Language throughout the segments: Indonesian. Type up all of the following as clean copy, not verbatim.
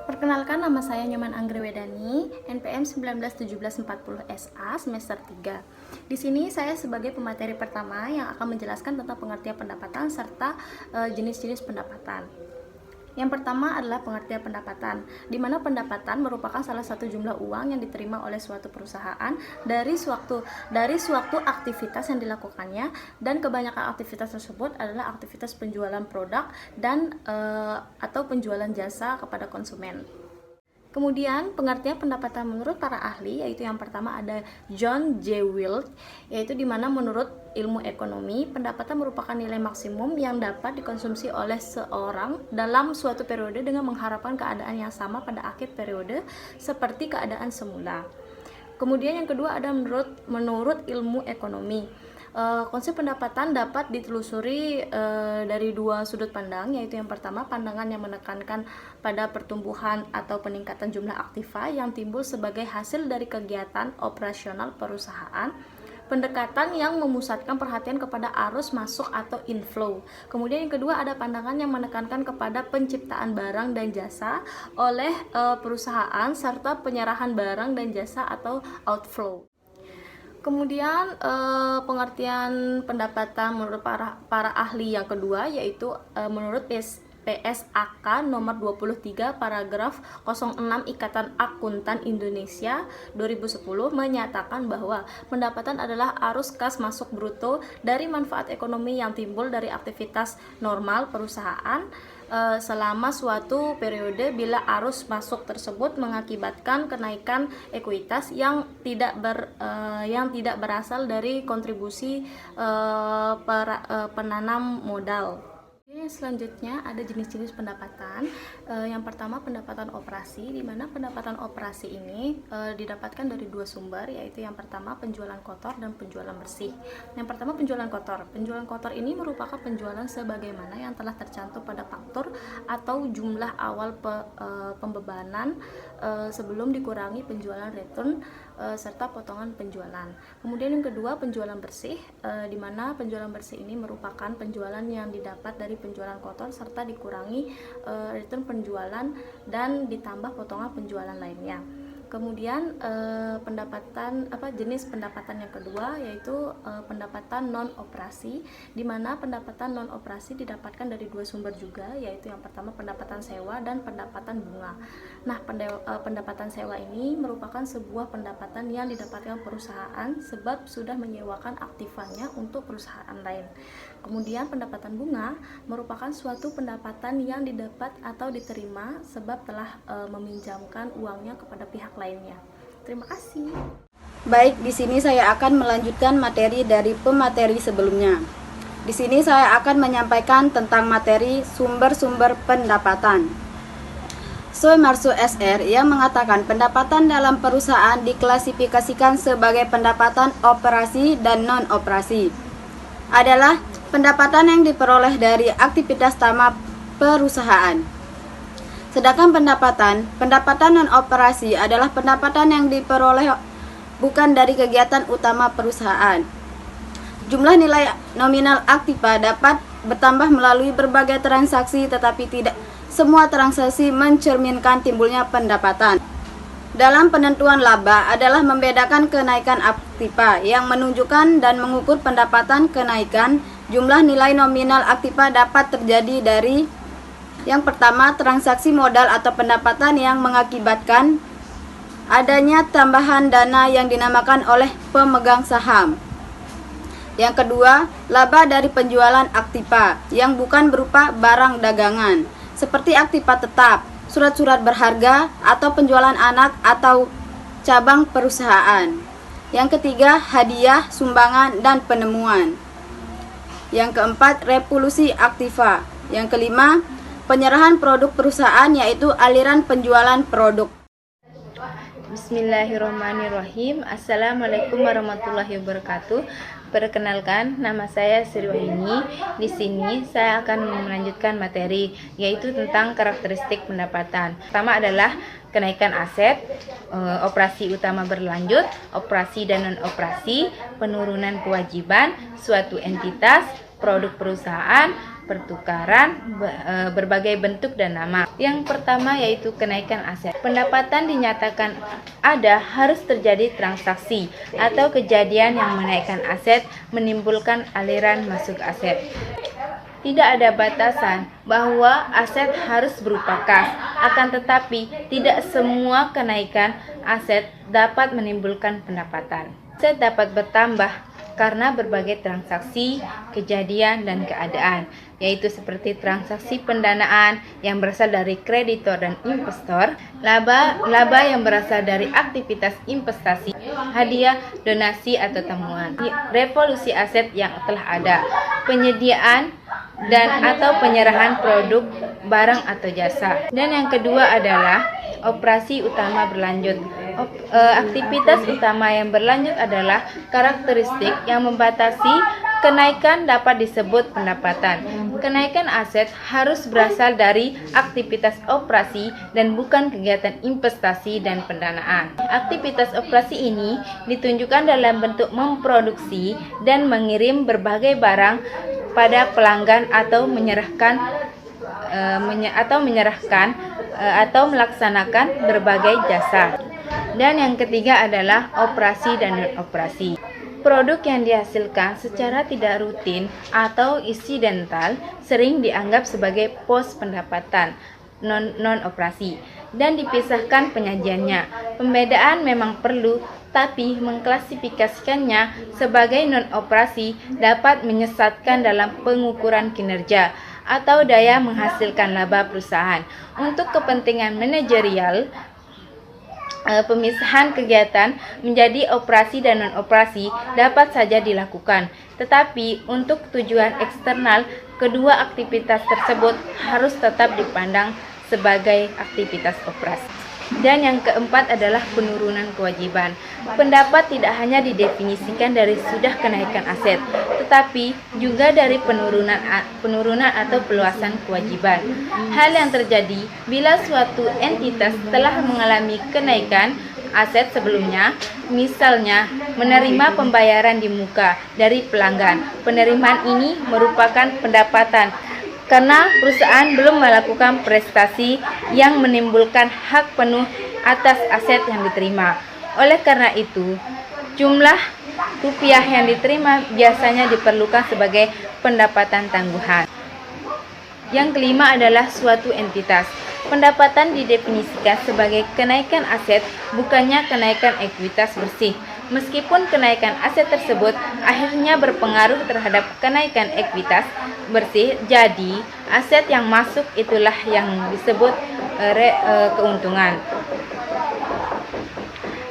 Perkenalkan, nama saya Nyoman Anggriwedani, NPM 191740SA semester 3. Di sini saya sebagai pemateri pertama yang akan menjelaskan tentang pengertian pendapatan serta jenis-jenis pendapatan. Yang pertama adalah pengertian pendapatan, di mana pendapatan merupakan salah satu jumlah uang yang diterima oleh suatu perusahaan dari suatu aktivitas yang dilakukannya, dan kebanyakan aktivitas tersebut adalah aktivitas penjualan produk dan atau penjualan jasa kepada konsumen. Kemudian pengertian pendapatan menurut para ahli, yaitu yang pertama ada John J. Wilk, yaitu dimana menurut ilmu ekonomi, pendapatan merupakan nilai maksimum yang dapat dikonsumsi oleh seorang dalam suatu periode dengan mengharapkan keadaan yang sama pada akhir periode seperti keadaan semula. Kemudian yang kedua ada menurut ilmu ekonomi. Konsep pendapatan dapat ditelusuri dari dua sudut pandang, yaitu yang pertama pandangan yang menekankan pada pertumbuhan atau peningkatan jumlah aktiva yang timbul sebagai hasil dari kegiatan operasional perusahaan. Pendekatan yang memusatkan perhatian kepada arus masuk atau inflow. Kemudian yang kedua ada pandangan yang menekankan kepada penciptaan barang dan jasa oleh perusahaan serta penyerahan barang dan jasa atau outflow. Kemudian pengertian pendapatan menurut para ahli yang kedua, yaitu menurut PSAK nomor 23 paragraf 06 Ikatan Akuntan Indonesia 2010 menyatakan bahwa pendapatan adalah arus kas masuk bruto dari manfaat ekonomi yang timbul dari aktivitas normal perusahaan selama suatu periode bila arus masuk tersebut mengakibatkan kenaikan ekuitas yang tidak berasal dari kontribusi penanam modal. Selanjutnya ada jenis-jenis pendapatan. Yang pertama pendapatan operasi, di mana pendapatan operasi ini didapatkan dari dua sumber, yaitu yang pertama penjualan kotor dan penjualan bersih. Yang pertama penjualan kotor. Penjualan kotor ini merupakan penjualan sebagaimana yang telah tercantum pada faktur atau jumlah awal pembebanan sebelum dikurangi penjualan return serta potongan penjualan. Kemudian yang kedua penjualan bersih, di mana penjualan bersih ini merupakan penjualan yang didapat dari penjualan kotor serta dikurangi return penjualan dan ditambah potongan penjualan lainnya. Kemudian jenis pendapatan yang kedua yaitu pendapatan non operasi, di mana pendapatan non operasi didapatkan dari dua sumber juga, yaitu yang pertama pendapatan sewa dan pendapatan bunga. Nah, pendapatan sewa ini merupakan sebuah pendapatan yang didapatkan perusahaan sebab sudah menyewakan aktivanya untuk perusahaan lain. Kemudian pendapatan bunga merupakan suatu pendapatan yang didapat atau diterima sebab telah meminjamkan uangnya kepada pihak lainnya. Terima kasih. Baik, di sini saya akan melanjutkan materi dari pemateri sebelumnya. Di sini saya akan menyampaikan tentang materi sumber-sumber pendapatan. Soe Marso SR yang mengatakan pendapatan dalam perusahaan diklasifikasikan sebagai pendapatan operasi dan non-operasi. Adalah pendapatan yang diperoleh dari aktivitas utama perusahaan. Sedangkan pendapatan non-operasi adalah pendapatan yang diperoleh bukan dari kegiatan utama perusahaan. Jumlah nilai nominal aktiva dapat bertambah melalui berbagai transaksi, tetapi tidak semua transaksi mencerminkan timbulnya pendapatan. Dalam penentuan laba adalah membedakan kenaikan aktiva yang menunjukkan dan mengukur pendapatan. Kenaikan jumlah nilai nominal aktiva dapat terjadi dari yang pertama, transaksi modal atau pendapatan yang mengakibatkan adanya tambahan dana yang dinamakan oleh pemegang saham. Yang kedua, laba dari penjualan aktiva yang bukan berupa barang dagangan, seperti aktiva tetap, surat-surat berharga, atau penjualan anak atau cabang perusahaan. Yang ketiga, hadiah, sumbangan, dan penemuan. Yang keempat, revolusi aktiva. Yang kelima, penyerahan produk perusahaan, yaitu aliran penjualan produk. Bismillahirrahmanirrahim. Assalamualaikum warahmatullahi wabarakatuh. Perkenalkan, nama saya Sri Wahyuni. Di sini saya akan melanjutkan materi, yaitu tentang karakteristik pendapatan. Pertama adalah kenaikan aset, operasi utama berlanjut, operasi dan non-operasi, penurunan kewajiban suatu entitas, produk perusahaan, pertukaran berbagai bentuk dan nama. Yang pertama yaitu kenaikan aset. Pendapatan dinyatakan ada harus terjadi transaksi atau kejadian yang menaikkan aset, menimbulkan aliran masuk aset. Tidak ada batasan bahwa aset harus berupa kas, akan tetapi tidak semua kenaikan aset dapat menimbulkan pendapatan. Aset dapat bertambah karena berbagai transaksi, kejadian, dan keadaan, yaitu seperti transaksi pendanaan yang berasal dari kreditor dan investor, laba yang berasal dari aktivitas investasi, hadiah, donasi atau temuan, revolusi aset yang telah ada, penyediaan dan atau penyerahan produk, barang atau jasa. Dan yang kedua adalah operasi utama berlanjut. Aktivitas utama yang berlanjut adalah karakteristik yang membatasi kenaikan dapat disebut pendapatan. Kenaikan aset harus berasal dari aktivitas operasi dan bukan kegiatan investasi dan pendanaan. Aktivitas operasi ini ditunjukkan dalam bentuk memproduksi dan mengirim berbagai barang pada pelanggan atau melaksanakan berbagai jasa. Dan yang ketiga adalah operasi dan non-operasi. Produk yang dihasilkan secara tidak rutin atau insidental sering dianggap sebagai pos pendapatan non-operasi dan dipisahkan penyajiannya. Pembedaan memang perlu, tapi mengklasifikasikannya sebagai non-operasi dapat menyesatkan dalam pengukuran kinerja atau daya menghasilkan laba perusahaan. Untuk kepentingan manajerial, pemisahan kegiatan menjadi operasi dan non-operasi dapat saja dilakukan, tetapi untuk tujuan eksternal, kedua aktivitas tersebut harus tetap dipandang sebagai aktivitas operasi. Dan yang keempat adalah penurunan kewajiban. Pendapat tidak hanya didefinisikan dari sudah kenaikan aset, tetapi juga dari penurunan atau peluasan kewajiban. Hal yang terjadi bila suatu entitas telah mengalami kenaikan aset sebelumnya, misalnya menerima pembayaran di muka dari pelanggan. Penerimaan ini merupakan pendapatan karena perusahaan belum melakukan prestasi yang menimbulkan hak penuh atas aset yang diterima. Oleh karena itu, jumlah rupiah yang diterima biasanya diperlukan sebagai pendapatan tangguhan. Yang kelima adalah suatu entitas. Pendapatan didefinisikan sebagai kenaikan aset, bukannya kenaikan ekuitas bersih. Meskipun kenaikan aset tersebut akhirnya berpengaruh terhadap kenaikan ekuitas bersih, jadi aset yang masuk itulah yang disebut keuntungan.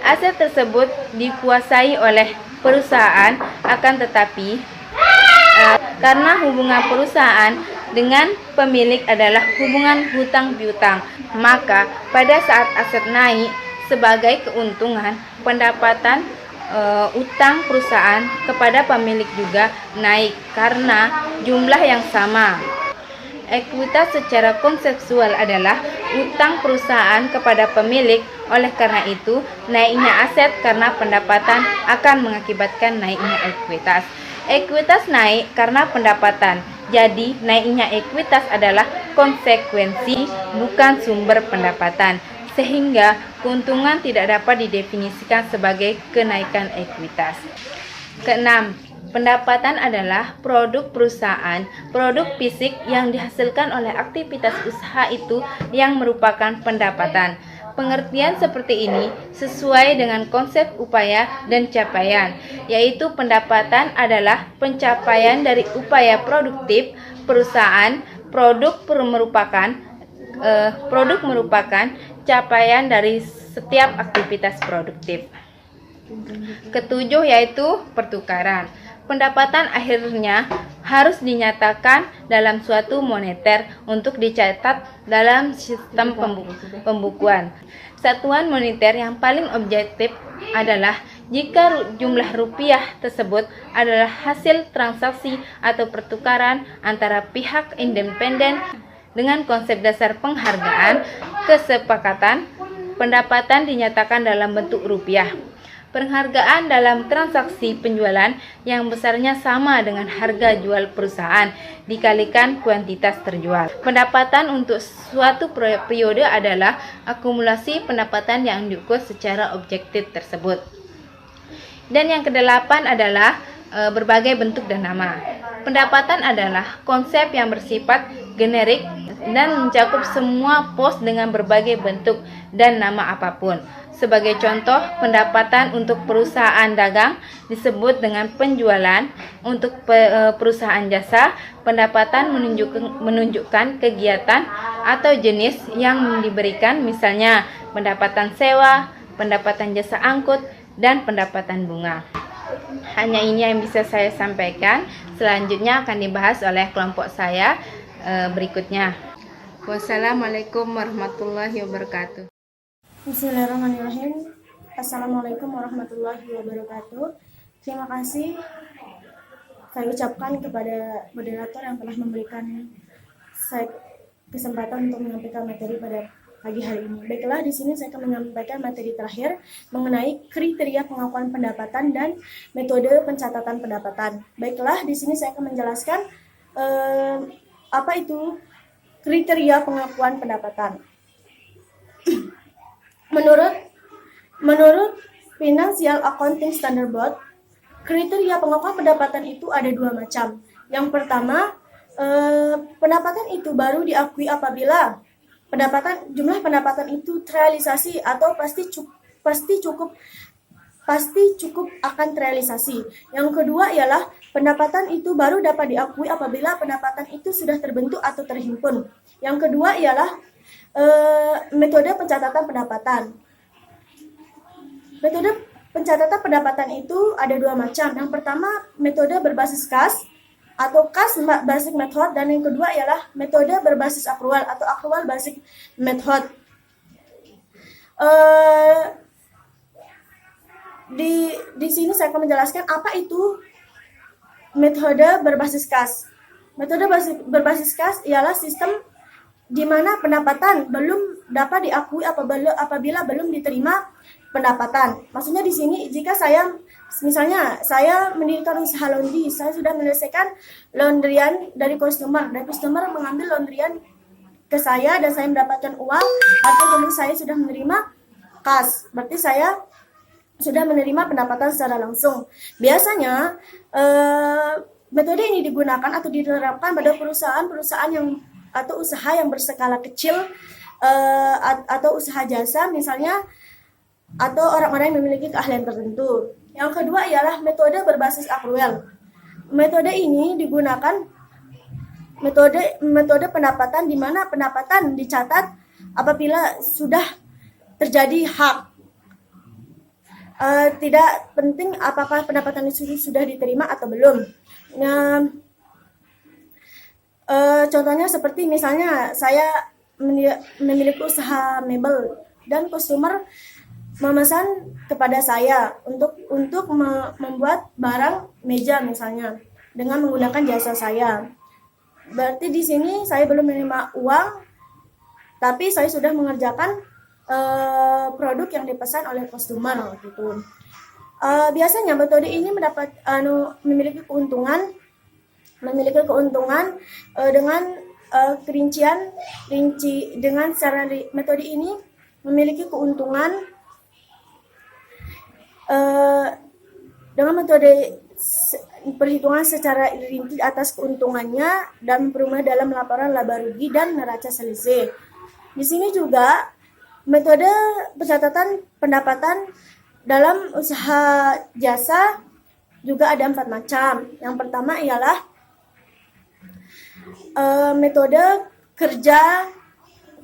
Aset tersebut dikuasai oleh perusahaan, akan tetapi karena hubungan perusahaan dengan pemilik adalah hubungan hutang piutang, maka pada saat aset naik sebagai keuntungan, pendapatan utang perusahaan kepada pemilik juga naik karena jumlah yang sama. Ekuitas secara konseptual adalah utang perusahaan kepada pemilik. Oleh karena itu, naiknya aset karena pendapatan akan mengakibatkan naiknya ekuitas. Ekuitas naik karena pendapatan. Jadi, naiknya ekuitas adalah konsekuensi, bukan sumber pendapatan. Sehingga keuntungan tidak dapat didefinisikan sebagai kenaikan ekuitas. Keenam, pendapatan adalah produk perusahaan, produk fisik yang dihasilkan oleh aktivitas usaha itu yang merupakan pendapatan. Pengertian seperti ini sesuai dengan konsep upaya dan capaian, yaitu pendapatan adalah pencapaian dari upaya produktif perusahaan. Produk merupakan capaian dari setiap aktivitas produktif. Ketujuh yaitu pertukaran. Pendapatan akhirnya harus dinyatakan dalam suatu moneter untuk dicatat dalam sistem pembukuan. Satuan moneter yang paling objektif adalah jika jumlah rupiah tersebut adalah hasil transaksi atau pertukaran antara pihak independen dengan konsep dasar penghargaan kesepakatan, pendapatan dinyatakan dalam bentuk rupiah. Penghargaan dalam transaksi penjualan yang besarnya sama dengan harga jual perusahaan dikalikan kuantitas terjual. Pendapatan untuk suatu periode adalah akumulasi pendapatan yang diukur secara objektif tersebut. Dan yang kedelapan adalah berbagai bentuk dan nama. Pendapatan adalah konsep yang bersifat generik dan mencakup semua pos dengan berbagai bentuk dan nama apapun. Sebagai contoh, pendapatan untuk perusahaan dagang disebut dengan penjualan. Untuk perusahaan jasa, pendapatan menunjukkan kegiatan atau jenis yang diberikan, misalnya pendapatan sewa, pendapatan jasa angkut, dan pendapatan bunga. Hanya ini yang bisa saya sampaikan. Selanjutnya akan dibahas oleh kelompok saya berikutnya. Wassalamualaikum warahmatullahi wabarakatuh. Bismillahirrahmanirrahim. Assalamualaikum warahmatullahi wabarakatuh. Terima kasih saya ucapkan kepada moderator yang telah memberikan saya kesempatan untuk menyampaikan materi pada pagi hari ini. Baiklah, di sini saya akan menyampaikan materi terakhir mengenai kriteria pengakuan pendapatan dan metode pencatatan pendapatan. Baiklah, di sini saya akan menjelaskan apa itu kriteria pengakuan pendapatan. Menurut Financial Accounting Standard Board, kriteria pengakuan pendapatan itu ada dua macam. Yang pertama, pendapatan itu baru diakui apabila jumlah pendapatan itu terrealisasi atau pasti cukup akan terrealisasi. Yang kedua ialah pendapatan itu baru dapat diakui apabila pendapatan itu sudah terbentuk atau terhimpun. Yang kedua ialah metode pencatatan pendapatan. Metode pencatatan pendapatan itu ada dua macam. Yang pertama, metode berbasis kas atau kas basic method, dan yang kedua ialah metode berbasis akrual atau akrual basic method. Di sini saya akan menjelaskan apa itu metode berbasis kas. Metode berbasis kas ialah sistem di mana pendapatan belum dapat diakui apabila belum diterima pendapatan. Maksudnya di sini jika misalnya saya mendirikan usaha laundry, saya sudah menyelesaikan laundryan dari customer, dan customer mengambil laundryan ke saya dan saya mendapatkan uang, artinya kemudian saya sudah menerima kas. Berarti saya sudah menerima pendapatan secara langsung. Biasanya metode ini digunakan atau diterapkan pada perusahaan atau usaha yang berskala kecil atau usaha jasa misalnya, atau orang-orang yang memiliki keahlian tertentu. Yang kedua ialah metode berbasis akrual. Metode ini digunakan metode pendapatan di mana pendapatan dicatat apabila sudah terjadi hak. Tidak penting apakah pendapatan itu sudah diterima atau belum. Nah, contohnya seperti misalnya saya memiliki usaha mebel dan customer memesan kepada saya untuk membuat barang meja misalnya dengan menggunakan jasa saya. Berarti di sini saya belum menerima uang, tapi saya sudah mengerjakan produk yang dipesan oleh customer gitu. Biasanya metode ini memiliki keuntungan dengan dengan secara metode ini memiliki keuntungan dengan metode perhitungan secara rinci atas keuntungannya dan perumah dalam laporan laba rugi dan neraca selisih. Di sini juga metode pencatatan pendapatan dalam usaha jasa juga ada 4 macam. Yang pertama ialah metode kerja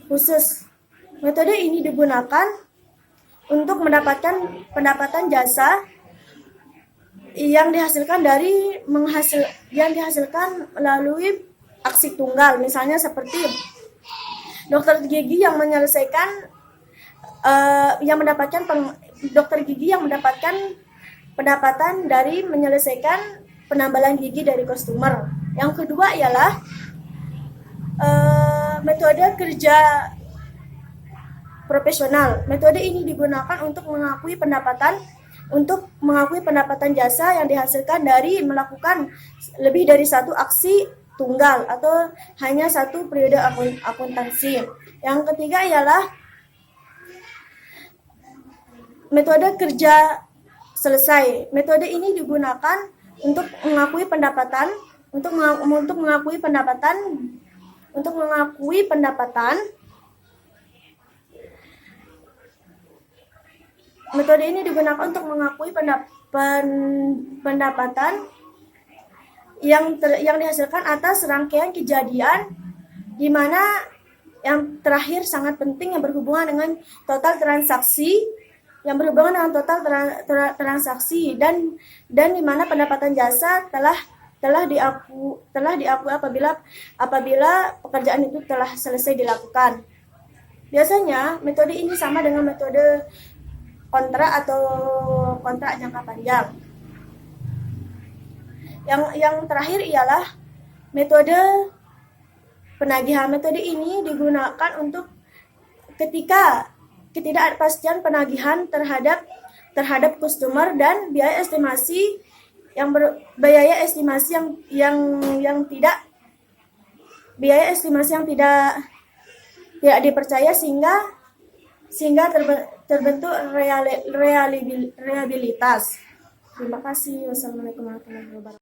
khusus. Metode ini digunakan untuk mendapatkan pendapatan jasa yang dihasilkan melalui aksi tunggal. Misalnya seperti dokter gigi yang mendapatkan pendapatan dari menyelesaikan penambalan gigi dari customer. Yang kedua ialah metode kerja profesional. Metode ini digunakan untuk mengakui pendapatan untuk mengakui pendapatan jasa yang dihasilkan dari melakukan lebih dari satu aksi tunggal atau hanya satu periode akuntansi. Yang ketiga ialah metode kerja selesai. Metode ini digunakan untuk mengakui pendapatan, untuk mengakui pendapatan. Metode ini digunakan untuk mengakui pendapatan yang dihasilkan atas rangkaian kejadian, di mana yang terakhir sangat penting yang berhubungan dengan total transaksi, dan di mana pendapatan jasa telah diakui apabila pekerjaan itu telah selesai dilakukan. Biasanya metode ini sama dengan metode kontrak atau kontrak jangka panjang. Yang terakhir ialah metode penagihan. Metode ini digunakan untuk ketika ketidakpastian penagihan terhadap customer dan biaya estimasi yang tidak dipercaya sehingga terbentuk reliabilitas. Terima kasih. Wassalamualaikum warahmatullahi wabarakatuh.